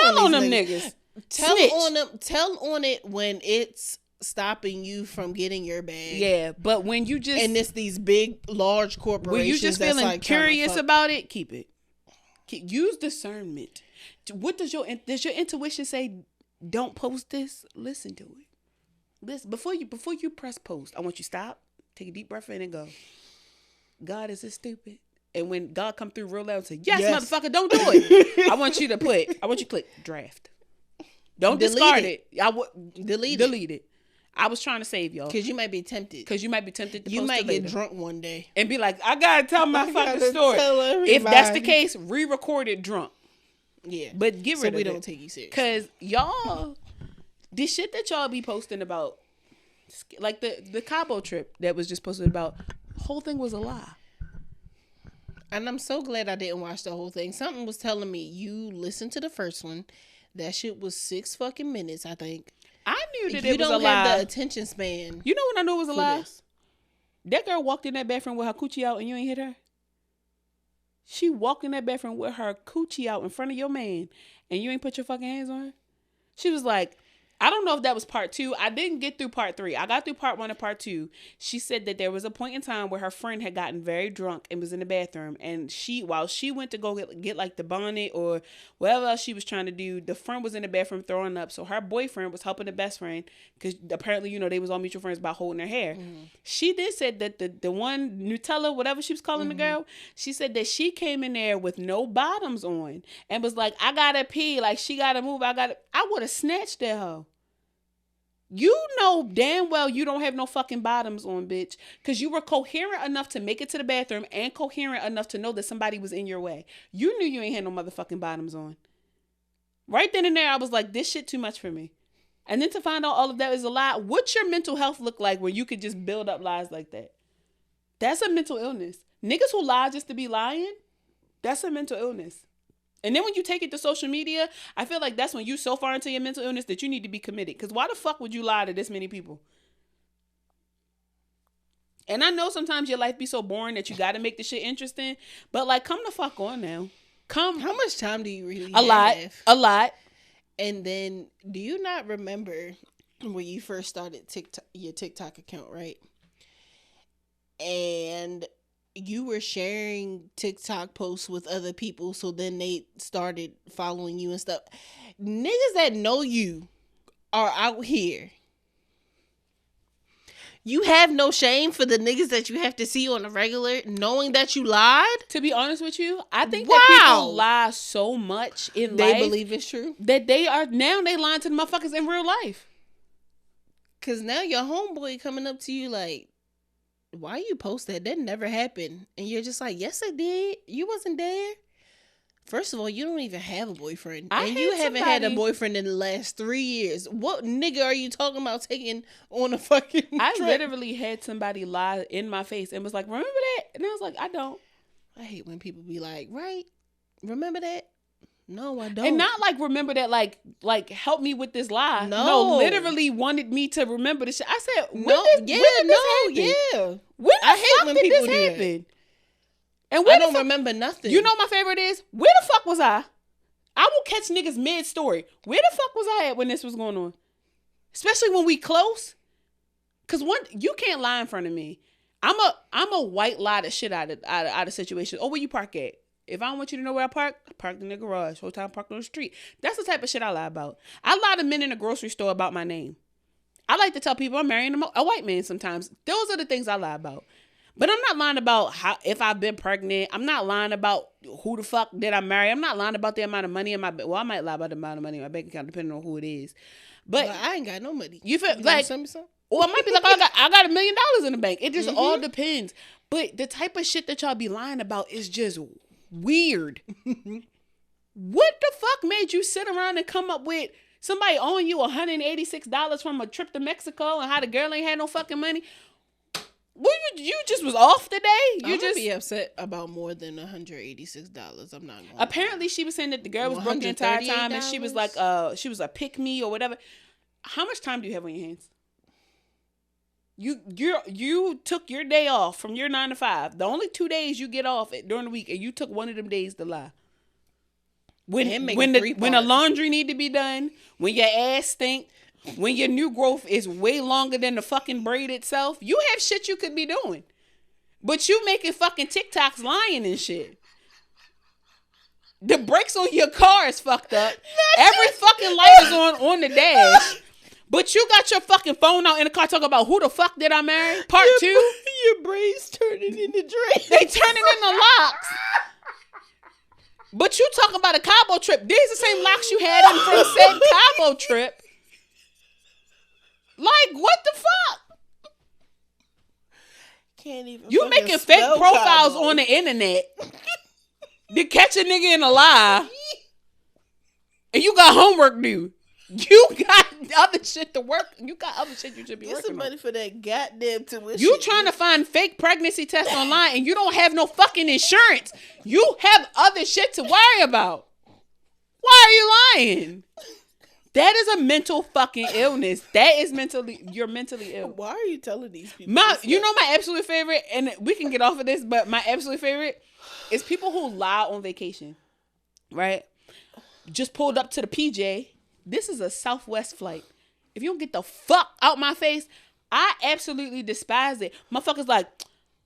Tell on them niggas. Tell on it when it's stopping you from getting your bag. Yeah, but when you just... And it's these big, large corporations. When you just feeling curious about it, keep it. Use discernment. What does your intuition say? Don't post this. Listen to it. Listen, before you press post, I want you to stop, take a deep breath in and go, God, is this stupid? And when God come through real loud and say, yes, motherfucker, don't do it. I want you to click draft. Don't discard it. Delete it. I was trying to save y'all. Because you might be tempted. To you post might it get later. drunk one day. And be like, I got to tell my fucking story. If that's the case, re-record it drunk. Yeah. But get rid of it. So we don't take you serious. Because y'all... This shit that y'all be posting about, like the Cabo trip that was just posted about, the whole thing was a lie. And I'm so glad I didn't watch the whole thing. Something was telling me, you listened to the first one. That shit was 6 fucking minutes, I think. I knew that it was a lie. You don't have the attention span. You know when I knew it was a lie? That girl walked in that bathroom with her coochie out and you ain't hit her? She walked in that bathroom with her coochie out in front of your man and you ain't put your fucking hands on her? She was like... I don't know if that was part 2. I didn't get through part 3. I got through part 1 and part 2. She said that there was a point in time where her friend had gotten very drunk and was in the bathroom. And while she went to go get like the bonnet or whatever else she was trying to do, the friend was in the bathroom throwing up. So her boyfriend was helping the best friend because apparently, they was all mutual friends by holding her hair. Mm-hmm. She did said that the one Nutella, whatever she was calling the girl, she said that she came in there with no bottoms on and was like, I gotta pee. Like she gotta move. I would have snatched that hoe. You know damn well you don't have no fucking bottoms on, bitch. Because you were coherent enough to make it to the bathroom and coherent enough to know that somebody was in your way. You knew you ain't had no motherfucking bottoms on. Right then and there, I was like, this shit too much for me. And then to find out all of that is a lie. What's your mental health look like where you could just build up lies like that? That's a mental illness. Niggas who lie just to be lying, that's a mental illness. And then when you take it to social media, I feel like that's when you so far into your mental illness that you need to be committed. Because why the fuck would you lie to this many people? And I know sometimes your life be so boring that you got to make the shit interesting. But like, come the fuck on now. How much time do you really have? A lot. And then, do you not remember when you first started your TikTok account, right? And... you were sharing TikTok posts with other people, so then they started following you and stuff. Niggas that know you are out here. You have no shame for the niggas that you have to see on a regular, knowing that you lied? To be honest with you, I think that people lie so much in life. They believe it's true? That they lying to the motherfuckers in real life. Because now your homeboy coming up to you like, why you post that? That never happened. And you're just like, yes, I did. You wasn't there. First of all, you don't even have a boyfriend. And you haven't had a boyfriend in the last 3 years. What nigga are you talking about taking on a fucking trip? I literally had somebody lie in my face and was like, remember that? And I was like, I don't. I hate when people be like, right? Remember that? No, I don't. And not like remember that, like help me with this lie. No, literally wanted me to remember this shit. I said, when did this happen? When the fuck did this happen? And I don't remember nothing. You know my favorite is, where the fuck was I? I will catch niggas mid-story. Where the fuck was I at when this was going on? Especially when we close. Because you can't lie in front of me. I'm a white lie the shit out of situations. Oh, where you park at? If I don't want you to know where I parked in the garage. Whole time parked on the street. That's the type of shit I lie about. I lie to men in the grocery store about my name. I like to tell people I'm marrying a white man sometimes. Those are the things I lie about. But I'm not lying about if I've been pregnant. I'm not lying about who the fuck did I marry. I'm not lying about the amount of money in my bank. I might lie about the amount of money in my bank account depending on who it is. But I ain't got no money. You feel like Or I might be like, I got $1 million in the bank. It just all depends. But the type of shit that y'all be lying about is just weird. What the fuck made you sit around and come up with somebody owing you $186 from a trip to Mexico and how the girl ain't had no fucking money? Well, you just was off today. You just be upset about more than $186. I'm not going. Apparently, she was saying that the girl was broke the entire time, and she was like, she was a pick me or whatever. How much time do you have on your hands? You took your day off from your 9 to 5. The only 2 days you get off during the week, and you took one of them days to lie. When the laundry need to be done, when your ass stink. When your new growth is way longer than the fucking braid itself, you have shit you could be doing. But you making fucking TikToks lying and shit. The brakes on your car is fucked up. Every fucking light is on the dash. But you got your fucking phone out in the car talking about who the fuck did I marry? Part 2? Your braids turning into drains. They turning into locks. But you talking about a Cabo trip. These the same locks you had in from said Cabo trip. Like, what the fuck? Can't even. You making fake profiles on the internet to catch a nigga in a lie, and you got homework due. You got other shit to work. You got other shit you should be working on. Get some money for that goddamn tuition. You trying to find fake pregnancy tests online, and you don't have no fucking insurance. You have other shit to worry about. Why are you lying? That is a mental fucking illness. You're mentally ill. Why are you telling these people? My absolute favorite, and we can get off of this, but my absolute favorite is people who lie on vacation, right? Just pulled up to the PJ. This is a Southwest flight. If you don't get the fuck out my face, I absolutely despise it. Motherfuckers like,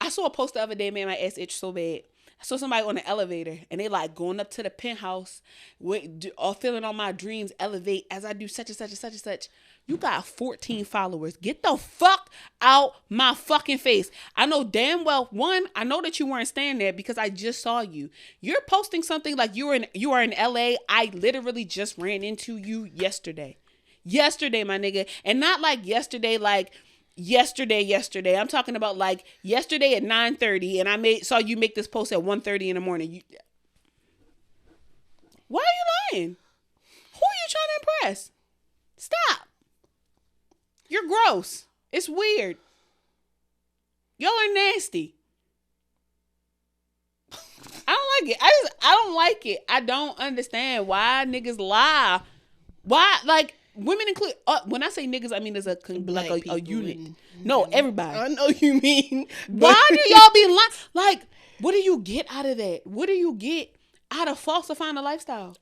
I saw a post the other day, made my ass itch so bad. I saw somebody on the elevator and they like going up to the penthouse or feeling on my dreams elevate as I do such and such and such and such. You got 14 followers. Get the fuck out my fucking face. I know damn well, one, I know that you weren't staying there because I just saw you. You're posting something like you are in LA. I literally just ran into you yesterday. Yesterday, my nigga. And not like yesterday, like yesterday. I'm talking about like yesterday at 9:30 and saw you make this post at 1:30 in the morning. Why are you lying? Who are you trying to impress? Stop. You're gross. It's weird. Y'all are nasty. I don't like it. I don't like it. I don't understand why niggas lie. Why, like, women include, when I say niggas, I mean there's a unit. No, everybody. I know you mean. Why do y'all be lying? Like, what do you get out of that? What do you get out of falsifying a lifestyle?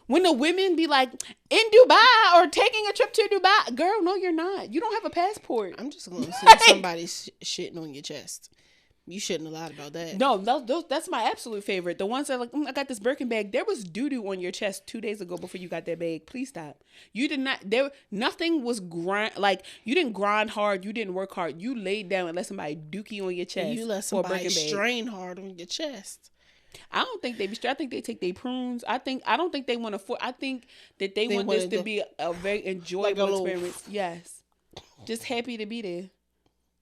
When the women be like, in Dubai or taking a trip to Dubai. Girl, no, you're not. You don't have a passport. I'm just going to see somebody shitting on your chest. You shouldn't have lied about that. No, that's my absolute favorite. The ones that like, I got this Birkin bag. There was doo-doo on your chest 2 days ago before you got that bag. Please stop. You did not, nothing was like, you didn't grind hard. You didn't work hard. You laid down and let somebody dookie on your chest. And you let somebody strain hard on your chest. I don't think they be straight. I think they take their prunes. I don't think they want to. I think that they want this to be a very enjoyable experience. Yes, just happy to be there,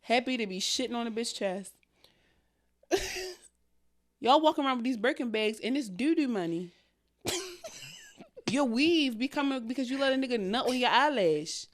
happy to be shitting on a bitch chest. Y'all walking around with these Birkin bags and it's doo-doo money. Your weave be coming because you let a nigga nut on your eyelash.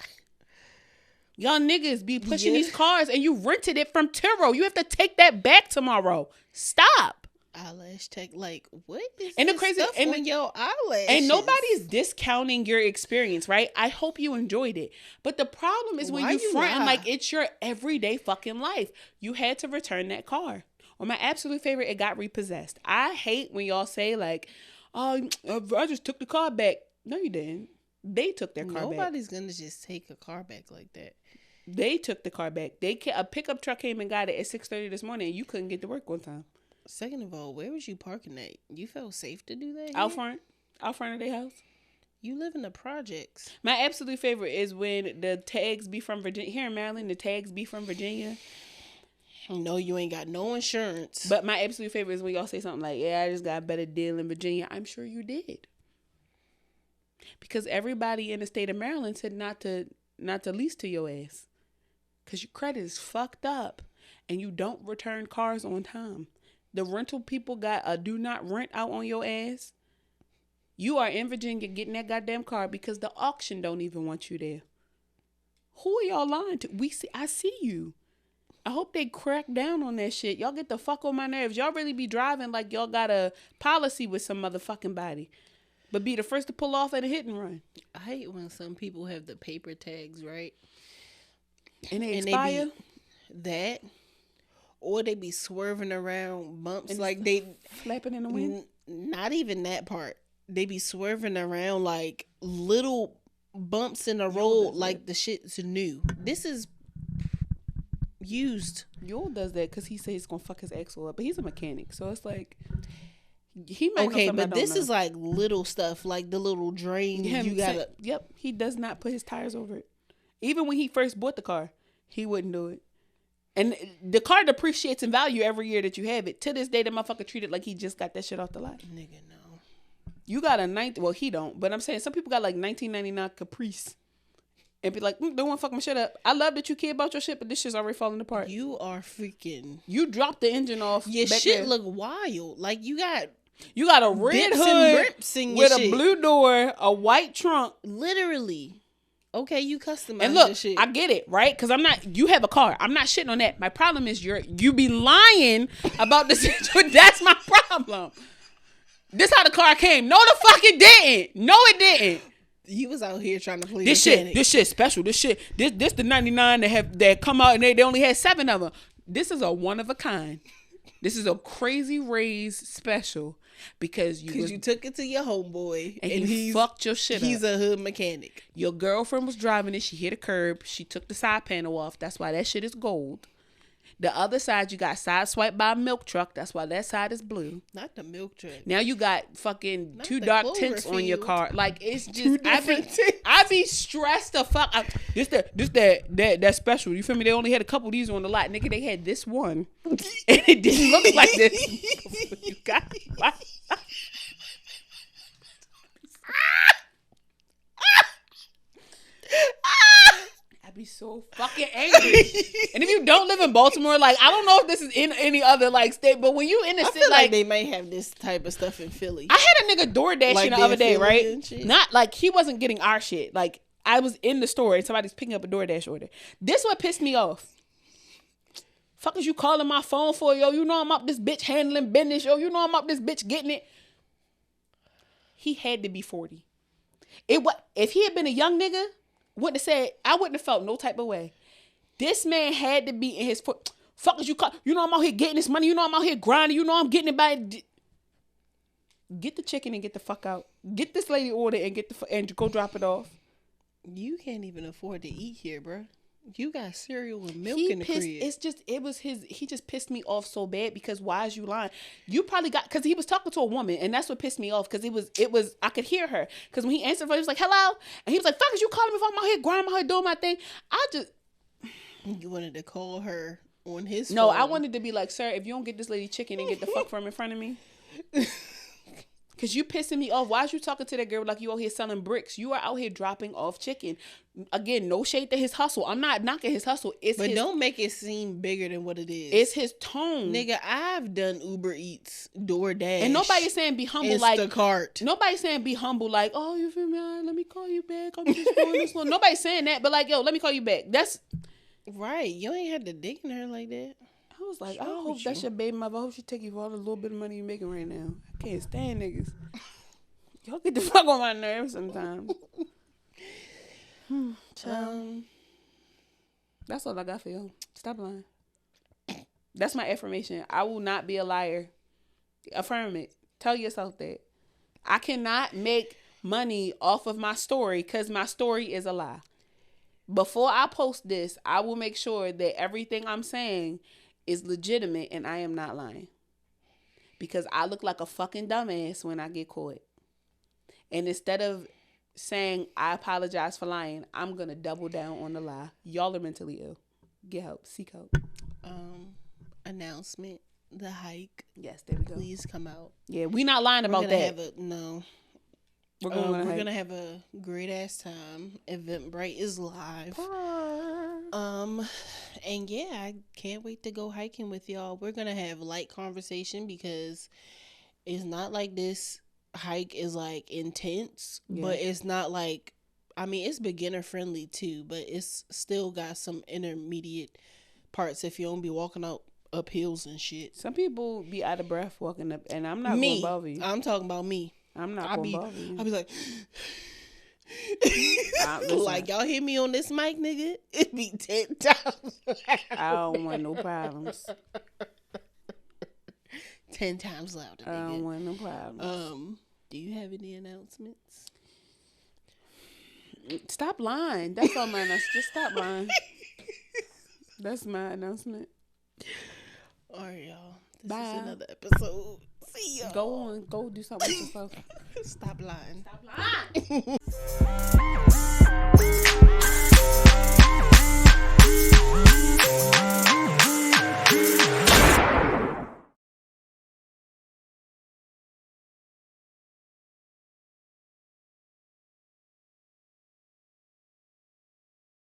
Y'all niggas be pushing these cars and you rented it from Turo. You have to take that back tomorrow. Stop. Eyelash tech, like, what is and this the crazy stuff on your eyelashes? And nobody's discounting your experience, right? I hope you enjoyed it. But the problem is when you front like it's your everyday fucking life. You had to return that car. Or my absolute favorite, it got repossessed. I hate when y'all say like, oh, I just took the car back. No, you didn't. They took their car back. Nobody's going to just take a car back like that. They took the car back. A pickup truck came and got it at 6:30 this morning and you couldn't get to work on time. Second of all, where was you parking at? You felt safe to do that? Out front of their house. You live in the projects. My absolute favorite is when the tags be from Virginia. Here in Maryland, the tags be from Virginia. No, you ain't got no insurance. But my absolute favorite is when y'all say something like, yeah, I just got a better deal in Virginia. I'm sure you did. Because everybody in the state of Maryland said not to not to lease to your ass. Because your credit is fucked up and you don't return cars on time. The rental people got a do not rent out on your ass. You are in Virginia getting that goddamn car because the auction don't even want you there. Who are y'all lying to? I see you. I hope they crack down on that shit. Y'all get the fuck on my nerves. Y'all really be driving like y'all got a policy with some motherfucking body. But be the first to pull off at a hit and run. I hate when some people have the paper tags, right? And they expire? That. Or they be swerving around bumps and like they... Flapping in the wind? Not even that part. They be swerving around like little bumps in the road like the shit's new. This is... used. Joel does that because he says he's gonna fuck his axle up, but he's a mechanic, so it's like he might. Okay, but this is like little stuff, like the little drain you gotta. Yep, he does not put his tires over it. Even when he first bought the car, he wouldn't do it. And the car depreciates in value every year that you have it. To this day, the motherfucker treated like he just got that shit off the lot. Nigga, no. You got a well, he don't, but I'm saying some people got like 1999 Caprice. And be like, don't want to fuck my shit up. I love that you care about your shit, but this shit's already falling apart. You are freaking... You dropped the engine off. Your shit look wild. Like, you got a red hood with a blue door, a white trunk. Literally. Okay, you customize and look, your shit. I get it, right? Because you have a car. I'm not shitting on that. My problem is you be lying about the situation. That's my problem. This how the car came. No, the fuck it didn't. No, it didn't. You was out here trying to please this shit special. This the 99 that come out and they only had 7 of them. This is a one of a kind. This is a crazy raise special because you took it to your homeboy and he fucked your shit up. He's a hood mechanic. Your girlfriend was driving it. She hit a curb. She took the side panel off. That's why that shit is gold. The other side, you got side swiped by a milk truck. That's why that side is blue. Not the milk truck. Now you got fucking 2 dark tints on your car. Like, it's just, I be stressed the fuck out. This that special. You feel me? They only had a couple of these on the lot. Nigga, they had this one. And it didn't look like this. You got it. I be so fucking angry. And if you don't live in Baltimore, like, I don't know if this is in any other like state, but when you in the city, like they might have this type of stuff in Philly. I had a nigga door dashing the other day, right? Not like he wasn't getting our shit. Like, I was in the store and somebody's picking up a DoorDash order. This what pissed me off. Fuck is you calling my phone for, yo? You know I'm up this bitch handling business, yo. You know I'm up this bitch getting it. He had to be 40. If he had been a young nigga, wouldn't have said, I wouldn't have felt no type of way. This man had to be in his fuck is you call? You know I'm out here getting this money. You know I'm out here grinding. You know I'm getting it by. Get the chicken and get the fuck out. Get this lady order and and go drop it off. You can't even afford to eat here, bro. You got cereal and milk in the crib. He just pissed me off so bad because why is you lying? You probably because he was talking to a woman and that's what pissed me off because it was I could hear her because when he answered he was like, hello? And he was like, fuck is you calling me if I'm out here grinding, out here doing my thing? You wanted to call her on his phone. No, I wanted to be like, sir, if you don't get this lady chicken and get the fuck from in front of me. Because you pissing me off. Why is you talking to that girl like you out here selling bricks? You are out here dropping off chicken. Again, no shade to his hustle. I'm not knocking his hustle. But don't make it seem bigger than what it is. It's his tone. Nigga, I've done Uber Eats, DoorDash. And nobody's saying be humble Instacart. Nobody's saying be humble like, oh, you feel me? All right, let me call you back. I'm just doing this one. Nobody's saying that. But like, yo, let me call you back. That's... Right. You ain't had to dig in her like that. I was like, I hope that's your baby mother. I hope she take you for all the little bit of money you're making right now. I can't stand niggas. Y'all get the fuck on my nerves sometimes. That's all I got for y'all. Stop lying. That's my affirmation. I will not be a liar. Affirm it. Tell yourself that. I cannot make money off of my story because my story is a lie. Before I post this, I will make sure that everything I'm saying is legitimate and I am not lying. Because I look like a fucking dumbass when I get caught. And instead of saying I apologize for lying, I'm going to double down on the lie. Y'all are mentally ill. Get help. Seek help. Announcement. The hike. Yes, there we go. Please come out. Yeah, we not lying about that. No. We're gonna have a great ass time. Eventbrite is live. And yeah, I can't wait to go hiking with y'all. We're gonna have light conversation because it's not like this hike is like intense, but it's not like, I mean, it's beginner friendly too, but it's still got some intermediate parts if you don't be walking up hills and shit. Some people be out of breath walking up, and I'm not gonna bother you. I'm talking about me. I'm not gonna bother you. I'll be like, like, y'all hear me on this mic, nigga? It be 10 times. I don't want no problems. 10 times louder, nigga. I don't want no problems. Do you have any announcements? Stop lying. That's all my announcement. Just stop lying. That's my announcement. All right, y'all. This Bye. is another episode. See y'all. Go on. Go do something with yourself. Stop lying. Stop lying.